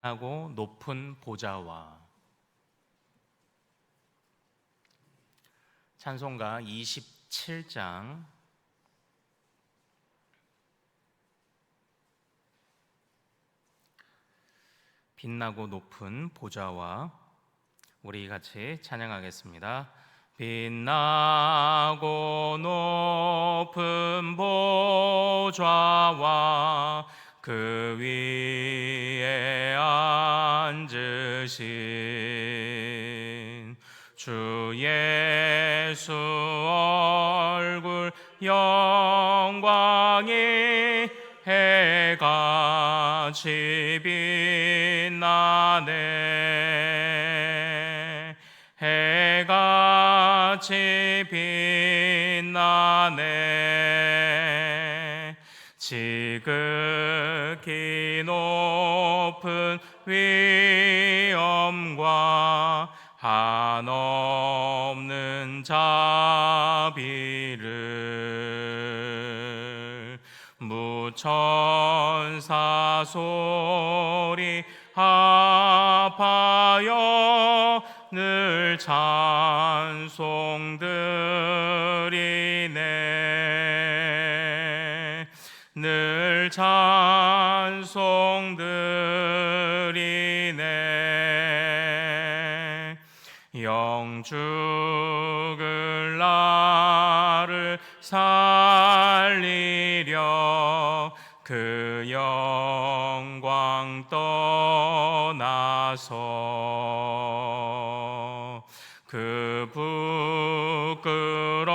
하고 높은 보좌와. 찬송가 27장. 빛나고 높은 보좌와. 우리 같이 찬양하겠습니다. 빛나고 높은 보좌와 그 위에 앉으신 주 예수 얼굴 영광이 해같이 빛나네. 해같이 빛나네. 지극히 높은 위엄과 한없는 자비를 무천사 소리 합하여 늘 찬송드리네. 늘 찬송드리네. 영죽을 나를 살리려 그 영광 떠나서 그 부끄러운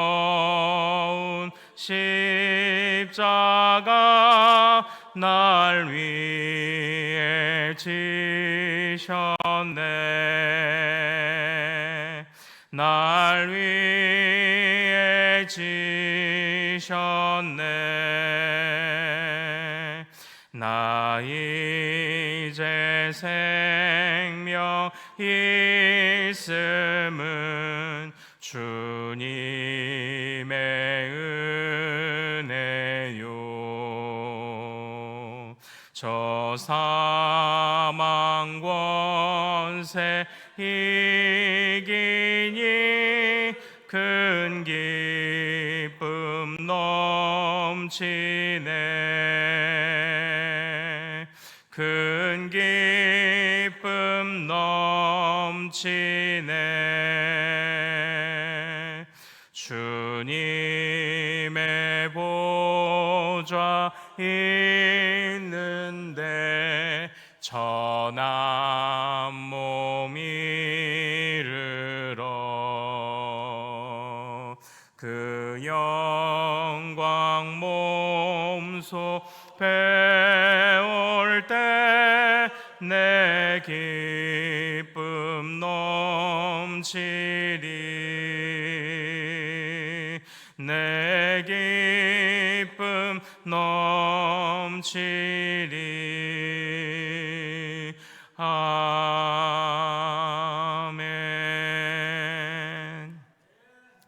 십자가 날 위해 지셨네. 날 위해 지셨네. 나 이제 생명 있음은 주님의 은혜요. 저 사망 권세 이기니 큰 기쁨 넘치네. 큰 기쁨 넘치네. 주님의 보좌 있는데 전한 몸 이르러 그 영광 몸소 배울 때 내 기쁨 넘치리. 내 기쁨 넘치리. 아멘.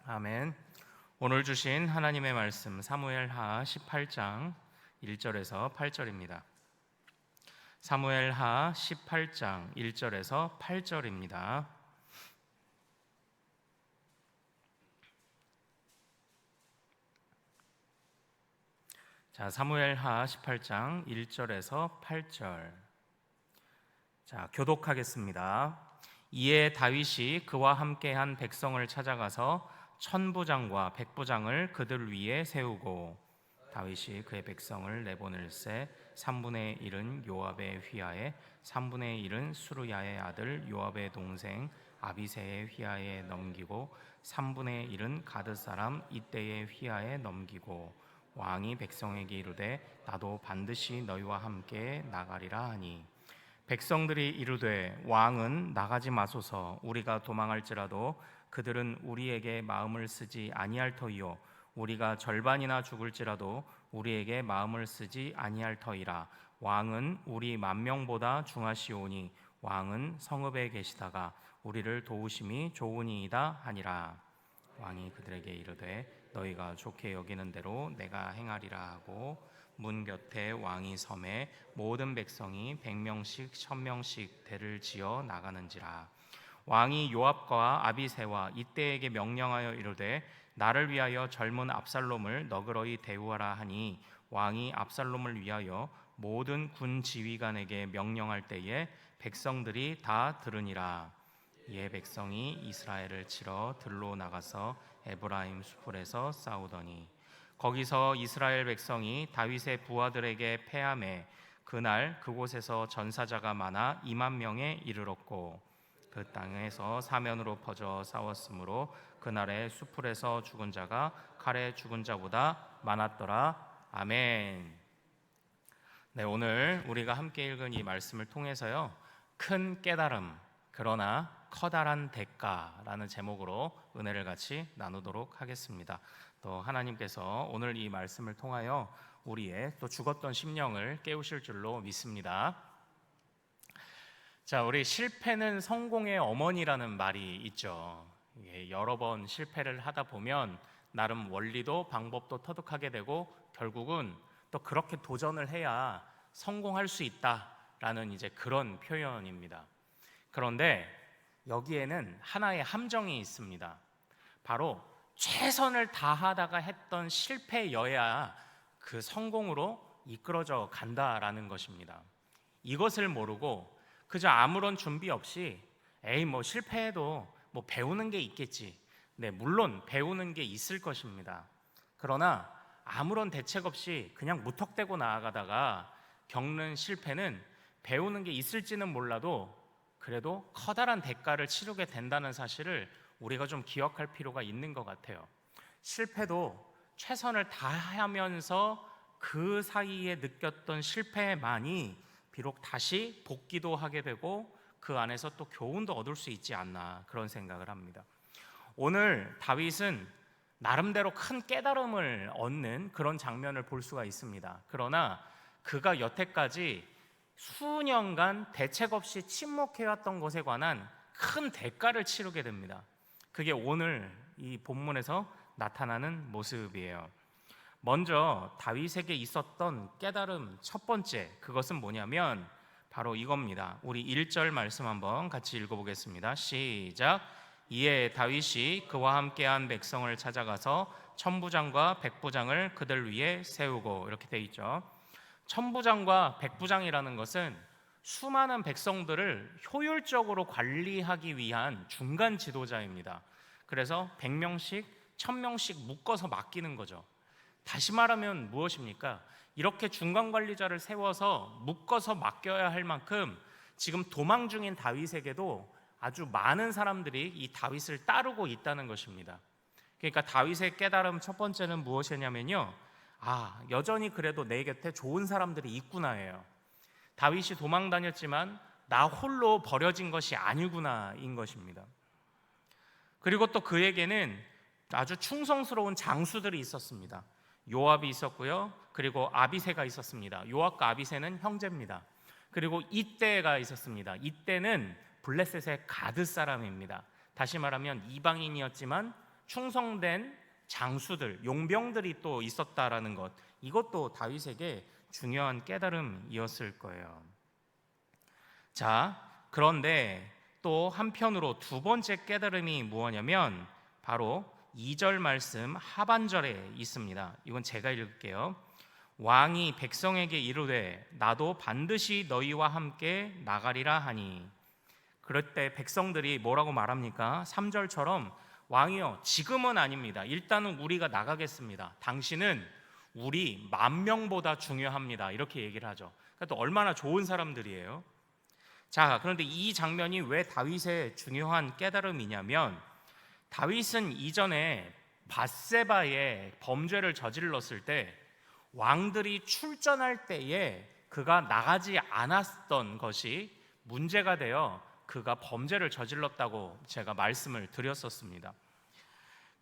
아멘. 오늘 주신 하나님의 말씀 사무엘하 18장 1절에서 8절입니다. 사무엘하 18장 1절에서 8절입니다. 자, 사무엘하 18장 1절에서 8절. 자, 교독하겠습니다. 이에 다윗이 그와 함께한 백성을 찾아가서 천부장과 백부장을 그들 위에 세우고 다윗이 그의 백성을 내보낼새 3분의 1은 요압의 휘하에 3분의 1은 수르야의 아들 요압의 동생 아비새의 휘하에 넘기고 3분의 1은 가드 사람 이때의 휘하에 넘기고 왕이 백성에게 이르되 나도 반드시 너희와 함께 나가리라 하니 백성들이 이르되 왕은 나가지 마소서. 우리가 도망할지라도 그들은 우리에게 마음을 쓰지 아니할 터이요 우리가 절반이나 죽을지라도 우리에게 마음을 쓰지 아니할 터이라. 왕은 우리 만명보다 중하시오니 왕은 성읍에 계시다가 우리를 도우심이 좋으니이다 하니라. 왕이 그들에게 이르되 너희가 좋게 여기는 대로 내가 행하리라 하고 문 곁에 왕이 섬에 모든 백성이 100명씩 1000명씩 대를 지어 나가는지라. 왕이 요압과 아비새와 이때에게 명령하여 이르되 나를 위하여 젊은 압살롬을 너그러이 대우하라 하니 왕이 압살롬을 위하여 모든 군 지휘관에게 명령할 때에 백성들이 다 들으니라. 이에 백성이 이스라엘을 치러 들로 나가서 에브라임 수풀에서 싸우더니 거기서 이스라엘 백성이 다윗의 부하들에게 패하매 그날 그곳에서 전사자가 많아 2만 명에 이르렀고 그 땅에서 사면으로 퍼져 싸웠으므로 그날의 수풀에서 죽은 자가 칼에 죽은 자보다 많았더라. 아멘. 네, 오늘 우리가 함께 읽은 이 말씀을 통해서요, 큰 깨달음 그러나 커다란 대가라는 제목으로 은혜를 같이 나누도록 하겠습니다. 또 하나님께서 오늘 이 말씀을 통하여 우리의 또 죽었던 심령을 깨우실 줄로 믿습니다. 자, 우리 실패는 성공의 어머니라는 말이 있죠. 여러 번 실패를 하다 보면 나름 원리도 방법도 터득하게 되고 결국은 또 그렇게 도전을 해야 성공할 수 있다라는 이제 그런 표현입니다. 그런데 여기에는 하나의 함정이 있습니다. 바로 최선을 다하다가 했던 실패여야 그 성공으로 이끌어져 간다라는 것입니다. 이것을 모르고 그저 아무런 준비 없이 뭐 실패해도 뭐 배우는 게 있겠지. 네, 물론 배우는 게 있을 것입니다. 그러나 아무런 대책 없이 그냥 무턱대고 나아가다가 겪는 실패는 배우는 게 있을지는 몰라도 그래도 커다란 대가를 치르게 된다는 사실을 우리가 좀 기억할 필요가 있는 것 같아요. 실패도 최선을 다하면서 그 사이에 느꼈던 실패만이 비록 다시 복귀도 하게 되고 그 안에서 또 교훈도 얻을 수 있지 않나 그런 생각을 합니다. 오늘 다윗은 나름대로 큰 깨달음을 얻는 그런 장면을 볼 수가 있습니다. 그러나 그가 여태까지 수년간 대책 없이 침묵해왔던 것에 관한 큰 대가를 치르게 됩니다. 그게 오늘 이 본문에서 나타나는 모습이에요. 먼저 다윗에게 있었던 깨달음 첫 번째, 그것은 뭐냐면 바로 이겁니다. 우리 1절 말씀 한번 같이 읽어보겠습니다. 시작. 이에 다윗이 그와 함께한 백성을 찾아가서 천부장과 백부장을 그들 위에 세우고, 이렇게 돼 있죠. 천부장과 백부장이라는 것은 수많은 백성들을 효율적으로 관리하기 위한 중간 지도자입니다. 그래서 100명씩 1000명씩 묶어서 맡기는 거죠. 다시 말하면 무엇입니까? 이렇게 중간 관리자를 세워서 묶어서 맡겨야 할 만큼 지금 도망 중인 다윗에게도 아주 많은 사람들이 이 다윗을 따르고 있다는 것입니다. 그러니까 다윗의 깨달음 첫 번째는 무엇이냐면요, 여전히 그래도 내 곁에 좋은 사람들이 있구나예요. 다윗이 도망 다녔지만 나 홀로 버려진 것이 아니구나인 것입니다. 그리고 또 그에게는 아주 충성스러운 장수들이 있었습니다. 요압이 있었고요, 그리고 아비새가 있었습니다. 요압과 아비새는 형제입니다. 그리고 이때가 있었습니다. 이때는 블레셋의 가드 사람입니다. 다시 말하면 이방인이었지만 충성된 장수들, 용병들이 또 있었다라는 것, 이것도 다윗에게 중요한 깨달음이었을 거예요. 자, 그런데 또 한편으로 두 번째 깨달음이 무엇이냐면 바로 2절 말씀 하반절에 있습니다. 이건 제가 읽을게요. 왕이 백성에게 이르되 나도 반드시 너희와 함께 나가리라 하니. 그럴 때 백성들이 뭐라고 말합니까? 3절처럼 왕이여, 지금은 아닙니다. 일단은 우리가 나가겠습니다. 당신은 우리 10,000명보다 중요합니다. 이렇게 얘기를 하죠. 그러니까 또 얼마나 좋은 사람들이에요. 자, 그런데 이 장면이 왜 다윗의 중요한 깨달음이냐면, 다윗은 이전에 밧세바의 범죄를 저질렀을 때 왕들이 출전할 때에 그가 나가지 않았던 것이 문제가 되어 그가 범죄를 저질렀다고 제가 말씀을 드렸었습니다.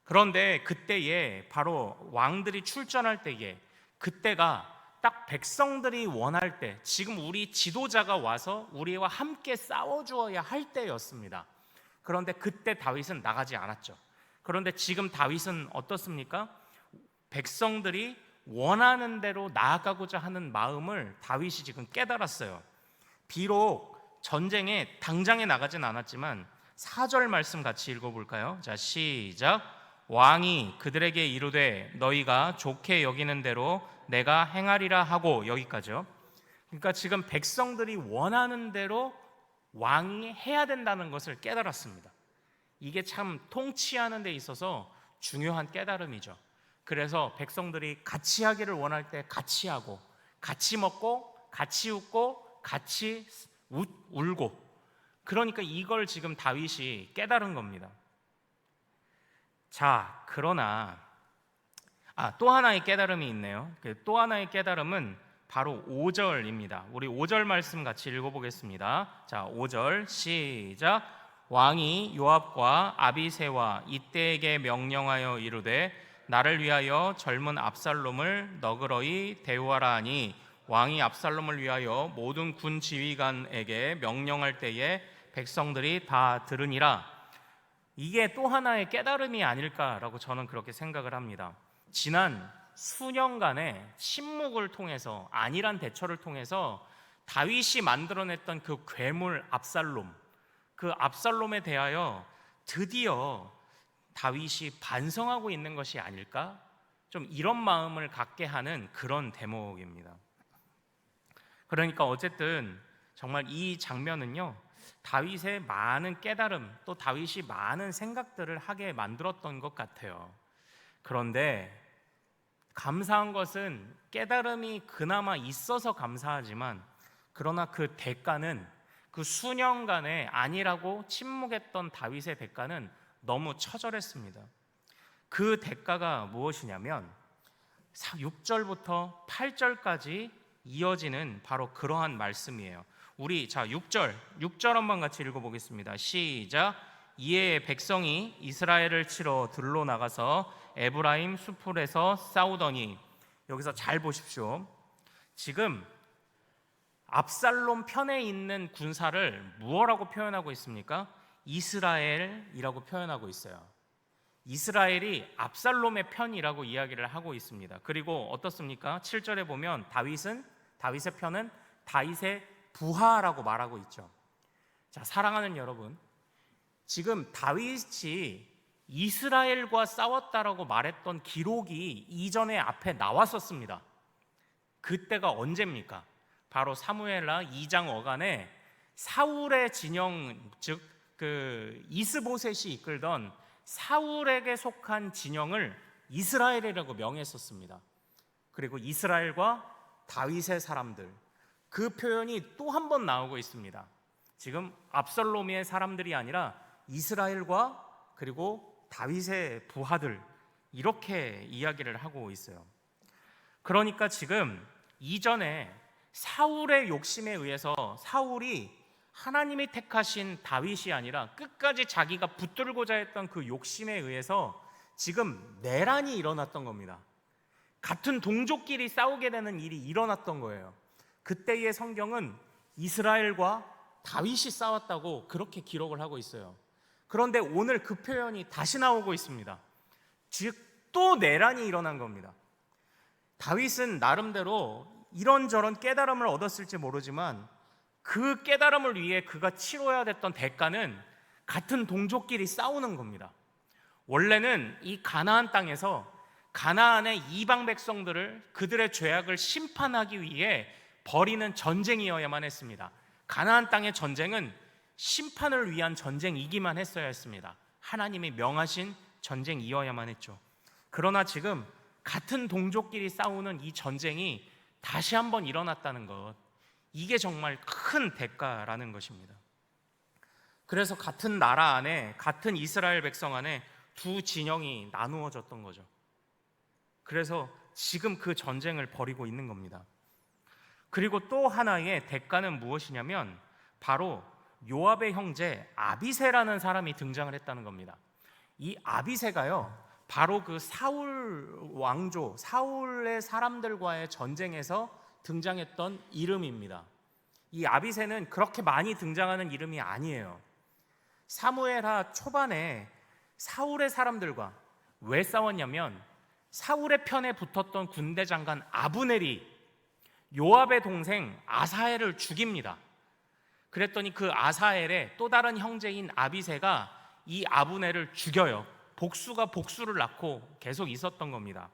그런데 그때에 바로 왕들이 출전할 때에, 그때가 딱 백성들이 원할 때, 지금 우리 지도자가 와서 우리와 함께 싸워주어야 할 때였습니다. 그런데 그때 다윗은 나가지 않았죠. 그런데 지금 다윗은 어떻습니까? 백성들이 원하는 대로 나아가고자 하는 마음을 다윗이 지금 깨달았어요. 비록 전쟁에 당장에 나가진 않았지만 4절 말씀 같이 읽어볼까요? 자, 시작. 왕이 그들에게 이르되 너희가 좋게 여기는 대로 내가 행하리라 하고, 여기까지요. 그러니까 지금 백성들이 원하는 대로 왕이 해야 된다는 것을 깨달았습니다. 이게 참 통치하는 데 있어서 중요한 깨달음이죠. 그래서 백성들이 같이 하기를 원할 때 같이 하고, 같이 먹고, 같이 웃고, 같이 울고, 그러니까 이걸 지금 다윗이 깨달은 겁니다. 자, 그러나 또 하나의 깨달음이 있네요. 또 하나의 깨달음은 바로 5절입니다. 우리 5절 말씀 같이 읽어보겠습니다. 자, 5절 시작. 왕이 요압과 아비새와 이때에게 명령하여 이르되 나를 위하여 젊은 압살롬을 너그러이 대우하라 하니, 왕이 압살롬을 위하여 모든 군 지휘관에게 명령할 때에 백성들이 다 들으니라. 이게 또 하나의 깨달음이 아닐까라고 저는 그렇게 생각을 합니다. 지난 수년간의 침묵을 통해서, 안일한 대처를 통해서 다윗이 만들어냈던 그 괴물 압살롬, 그 압살롬에 대하여 드디어 다윗이 반성하고 있는 것이 아닐까? 좀 이런 마음을 갖게 하는 그런 대목입니다. 그러니까 어쨌든 정말 이 장면은요, 다윗의 많은 깨달음, 또 다윗이 많은 생각들을 하게 만들었던 것 같아요. 그런데 감사한 것은 깨달음이 그나마 있어서 감사하지만, 그러나 그 대가는, 그 수년간의 안일하고 침묵했던 다윗의 대가는 너무 처절했습니다. 그 대가가 무엇이냐면 6절부터 8절까지 이어지는 바로 그러한 말씀이에요. 우리 6절 한번 같이 읽어보겠습니다. 시작. 이에 백성이 이스라엘을 치러 들로 나가서 에브라임 수풀에서 싸우더니, 여기서 잘 보십시오. 지금 압살롬 편에 있는 군사를 무엇라고 표현하고 있습니까? 이스라엘이라고 표현하고 있어요. 이스라엘이 압살롬의 편이라고 이야기를 하고 있습니다. 그리고 어떻습니까? 7절에 보면 다윗의 편은 다윗의 부하라고 말하고 있죠. 자, 사랑하는 여러분, 지금 다윗이 이스라엘과 싸웠다라고 말했던 기록이 이전에 앞에 나왔었습니다. 그때가 언제입니까? 바로 사무엘하 2장 어간에 사울의 진영, 즉 이스보셋이 이끌던 사울에게 속한 진영을 이스라엘이라고 명했었습니다. 그리고 이스라엘과 다윗의 사람들, 그 표현이 또 한 번 나오고 있습니다. 지금 압살롬의 사람들이 아니라 이스라엘과 그리고 다윗의 부하들, 이렇게 이야기를 하고 있어요. 그러니까 지금 이전에 사울의 욕심에 의해서 사울이 하나님이 택하신 다윗이 아니라 끝까지 자기가 붙들고자 했던 그 욕심에 의해서 지금 내란이 일어났던 겁니다. 같은 동족끼리 싸우게 되는 일이 일어났던 거예요. 그때의 성경은 이스라엘과 다윗이 싸웠다고 그렇게 기록을 하고 있어요. 그런데 오늘 그 표현이 다시 나오고 있습니다. 즉 또 내란이 일어난 겁니다. 다윗은 나름대로 이런저런 깨달음을 얻었을지 모르지만 그 깨달음을 위해 그가 치러야 됐던 대가는 같은 동족끼리 싸우는 겁니다. 원래는 이 가나안 땅에서 가나안의 이방 백성들을, 그들의 죄악을 심판하기 위해 벌이는 전쟁이어야만 했습니다. 가나안 땅의 전쟁은 심판을 위한 전쟁이기만 했어야 했습니다. 하나님이 명하신 전쟁이어야만 했죠. 그러나 지금 같은 동족끼리 싸우는 이 전쟁이 다시 한번 일어났다는 것, 이게 정말 큰 대가라는 것입니다. 그래서 같은 나라 안에, 같은 이스라엘 백성 안에 두 진영이 나누어졌던 거죠. 그래서 지금 그 전쟁을 벌이고 있는 겁니다. 그리고 또 하나의 대가는 무엇이냐면 바로 요압의 형제 아비새라는 사람이 등장을 했다는 겁니다. 이 아비새가요, 바로 그 사울 왕조, 사울의 사람들과의 전쟁에서 등장했던 이름입니다. 이 아비새는 그렇게 많이 등장하는 이름이 아니에요. 사무엘하 초반에 사울의 사람들과 왜 싸웠냐면 사울의 편에 붙었던 군대 장관 아브넬이 요압의 동생 아사엘을 죽입니다. 그랬더니 그 아사엘의 또 다른 형제인 아비새가 이 아브넬을 죽여요. 복수가 복수를 낳고 계속 있었던 겁니다.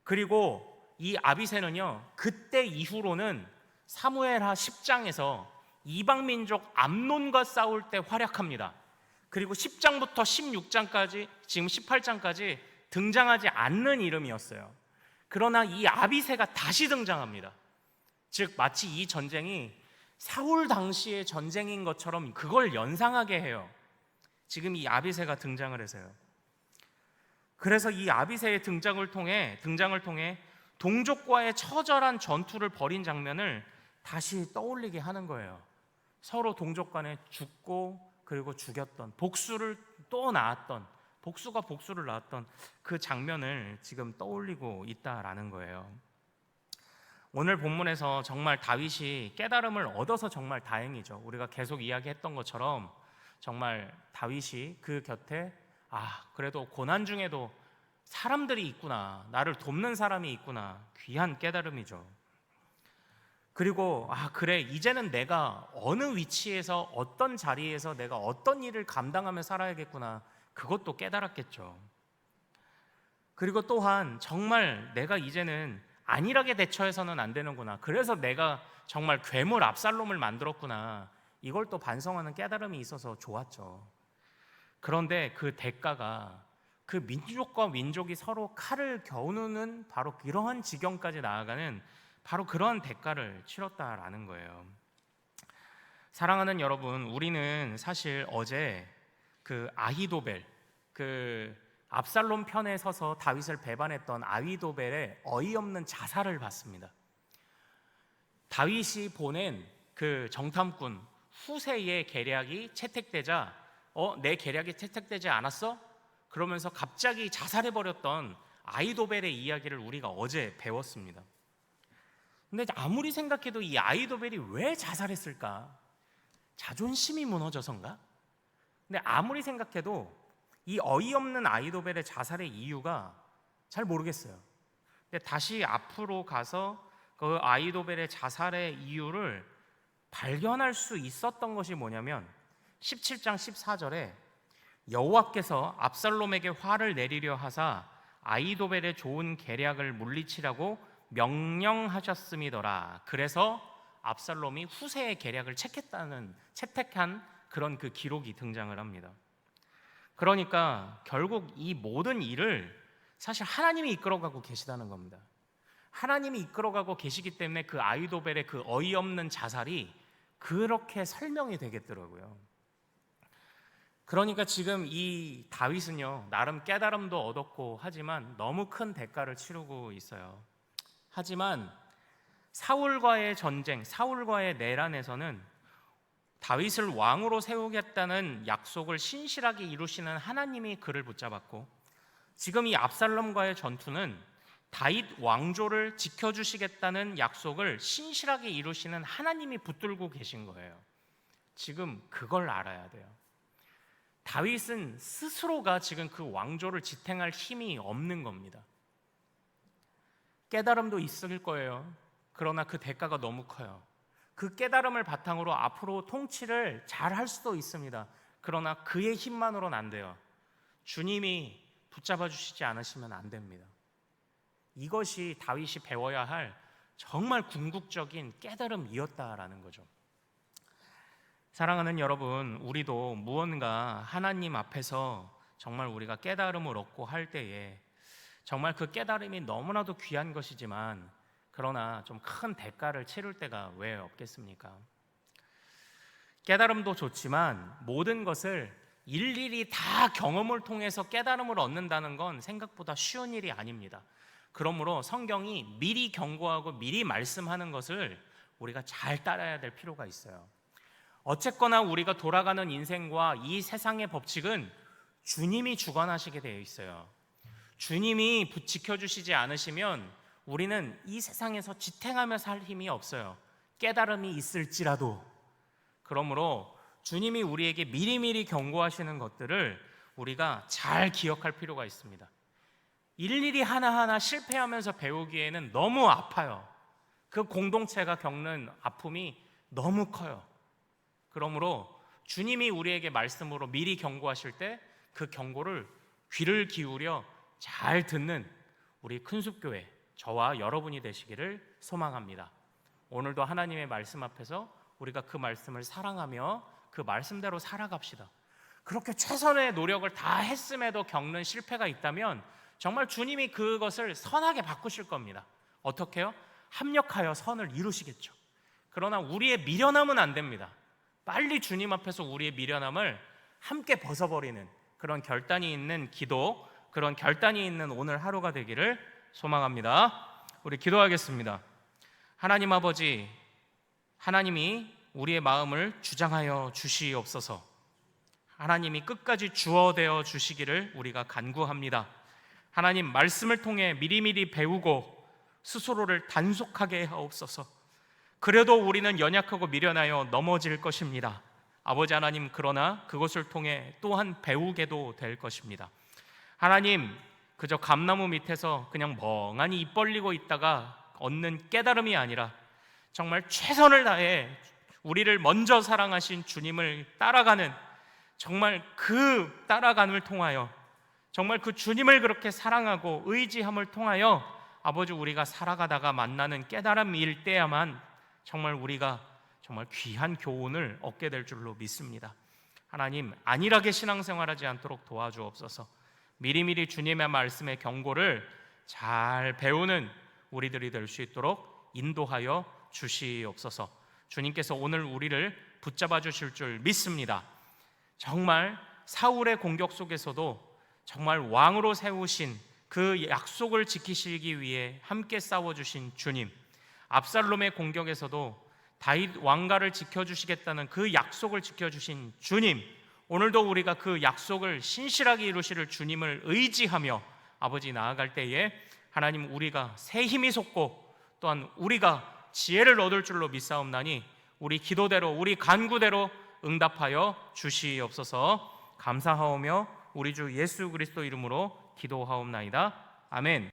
그리고 이 아비새는요, 그때 이후로는 사무엘하 10장에서 이방민족 암논과 싸울 때 활약합니다. 그리고 10장부터 16장까지, 지금 18장까지 등장하지 않는 이름이었어요. 그러나 이 아비새가 다시 등장합니다. 즉 마치 이 전쟁이 사울 당시의 전쟁인 것처럼 그걸 연상하게 해요. 지금 이 아비새가 등장을 해서요. 그래서 이 아비새의 등장을 통해 동족과의 처절한 전투를 벌인 장면을 다시 떠올리게 하는 거예요. 서로 동족 간에 죽고 그리고 죽였던, 복수를 또 낳았던, 복수가 복수를 낳았던 그 장면을 지금 떠올리고 있다라는 거예요. 오늘 본문에서 정말 다윗이 깨달음을 얻어서 정말 다행이죠. 우리가 계속 이야기했던 것처럼 정말 다윗이 그 곁에 그래도 고난 중에도 사람들이 있구나, 나를 돕는 사람이 있구나, 귀한 깨달음이죠. 그리고 그래, 이제는 내가 어느 위치에서 어떤 자리에서 내가 어떤 일을 감당하며 살아야겠구나, 그것도 깨달았겠죠. 그리고 또한 정말 내가 이제는 안일하게 대처해서는 안 되는구나, 그래서 내가 정말 괴물 압살롬을 만들었구나, 이걸 또 반성하는 깨달음이 있어서 좋았죠. 그런데 그 대가가 그 민족과 민족이 서로 칼을 겨누는 바로 이러한 지경까지 나아가는 바로 그러한 대가를 치렀다라는 거예요. 사랑하는 여러분, 우리는 사실 어제 그 아히도벨, 그 압살롬 편에 서서 다윗을 배반했던 아히도벨의 어이없는 자살을 봤습니다. 다윗이 보낸 그 정탐꾼 후세의 계략이 채택되자 내 계략이 채택되지 않았어? 그러면서 갑자기 자살해버렸던 아히도벨의 이야기를 우리가 어제 배웠습니다. 근데 아무리 생각해도 이 아히도벨이 왜 자살했을까? 자존심이 무너져서인가? 근데 아무리 생각해도 이 어이없는 아히도벨의 자살의 이유가 잘 모르겠어요. 근데 다시 앞으로 가서 그 아히도벨의 자살의 이유를 발견할 수 있었던 것이 뭐냐면 17장 14절에 여호와께서 압살롬에게 화를 내리려 하사 아히도벨의 좋은 계략을 물리치라고 명령하셨음이더라. 그래서 압살롬이 후세의 계략을 채택한 그런 그 기록이 등장을 합니다. 그러니까 결국 이 모든 일을 사실 하나님이 이끌어가고 계시다는 겁니다. 하나님이 이끌어가고 계시기 때문에 그 아히도벨의 그 어이없는 자살이 그렇게 설명이 되겠더라고요. 그러니까 지금 이 다윗은요, 나름 깨달음도 얻었고 하지만 너무 큰 대가를 치르고 있어요. 하지만 사울과의 전쟁, 사울과의 내란에서는 다윗을 왕으로 세우겠다는 약속을 신실하게 이루시는 하나님이 그를 붙잡았고, 지금 이 압살롬과의 전투는 다윗 왕조를 지켜주시겠다는 약속을 신실하게 이루시는 하나님이 붙들고 계신 거예요. 지금 그걸 알아야 돼요. 다윗은 스스로가 지금 그 왕조를 지탱할 힘이 없는 겁니다. 깨달음도 있을 거예요. 그러나 그 대가가 너무 커요. 그 깨달음을 바탕으로 앞으로 통치를 잘 할 수도 있습니다. 그러나 그의 힘만으로는 안 돼요. 주님이 붙잡아 주시지 않으시면 안 됩니다. 이것이 다윗이 배워야 할 정말 궁극적인 깨달음이었다라는 거죠. 사랑하는 여러분, 우리도 무언가 하나님 앞에서 정말 우리가 깨달음을 얻고 할 때에 정말 그 깨달음이 너무나도 귀한 것이지만 그러나 좀 큰 대가를 치를 때가 왜 없겠습니까? 깨달음도 좋지만 모든 것을 일일이 다 경험을 통해서 깨달음을 얻는다는 건 생각보다 쉬운 일이 아닙니다. 그러므로 성경이 미리 경고하고 미리 말씀하는 것을 우리가 잘 따라야 될 필요가 있어요. 어쨌거나 우리가 돌아가는 인생과 이 세상의 법칙은 주님이 주관하시게 되어 있어요. 주님이 지켜주시지 않으시면 우리는 이 세상에서 지탱하며 살 힘이 없어요. 깨달음이 있을지라도. 그러므로 주님이 우리에게 미리미리 경고하시는 것들을 우리가 잘 기억할 필요가 있습니다. 일일이 하나하나 실패하면서 배우기에는 너무 아파요. 그 공동체가 겪는 아픔이 너무 커요. 그러므로 주님이 우리에게 말씀으로 미리 경고하실 때 그 경고를 귀를 기울여 잘 듣는 우리 큰숲교회, 저와 여러분이 되시기를 소망합니다. 오늘도 하나님의 말씀 앞에서 우리가 그 말씀을 사랑하며 그 말씀대로 살아갑시다. 그렇게 최선의 노력을 다 했음에도 겪는 실패가 있다면 정말 주님이 그것을 선하게 바꾸실 겁니다. 어떻게요? 합력하여 선을 이루시겠죠. 그러나 우리의 미련함은 안 됩니다. 빨리 주님 앞에서 우리의 미련함을 함께 벗어버리는 그런 결단이 있는 기도, 그런 결단이 있는 오늘 하루가 되기를 소망합니다. 우리 기도하겠습니다. 하나님 아버지, 하나님이 우리의 마음을 주장하여 주시옵소서. 하나님이 끝까지 주어되어 주시기를 우리가 간구합니다. 하나님, 말씀을 통해 미리미리 배우고 스스로를 단속하게 하옵소서. 그래도 우리는 연약하고 미련하여 넘어질 것입니다. 아버지 하나님, 그러나 그것을 통해 또한 배우게도 될 것입니다. 하나님, 그저 감나무 밑에서 그냥 멍하니 입 벌리고 있다가 얻는 깨달음이 아니라 정말 최선을 다해 우리를 먼저 사랑하신 주님을 따라가는, 정말 그 따라감을 통하여, 정말 그 주님을 그렇게 사랑하고 의지함을 통하여 아버지, 우리가 살아가다가 만나는 깨달음일 때야만 정말 우리가 정말 귀한 교훈을 얻게 될 줄로 믿습니다. 하나님, 안일하게 신앙생활하지 않도록 도와주옵소서. 미리미리 주님의 말씀의 경고를 잘 배우는 우리들이 될 수 있도록 인도하여 주시옵소서. 주님께서 오늘 우리를 붙잡아 주실 줄 믿습니다. 정말 사울의 공격 속에서도 정말 왕으로 세우신 그 약속을 지키시기 위해 함께 싸워주신 주님, 압살롬의 공격에서도 다윗 왕가를 지켜주시겠다는 그 약속을 지켜주신 주님, 오늘도 우리가 그 약속을 신실하게 이루실 주님을 의지하며 아버지 나아갈 때에 하나님, 우리가 새 힘이 솟고 또한 우리가 지혜를 얻을 줄로 믿사옵나니 우리 기도대로, 우리 간구대로 응답하여 주시옵소서. 감사하오며 우리 주 예수 그리스도 이름으로 기도하옵나이다. 아멘.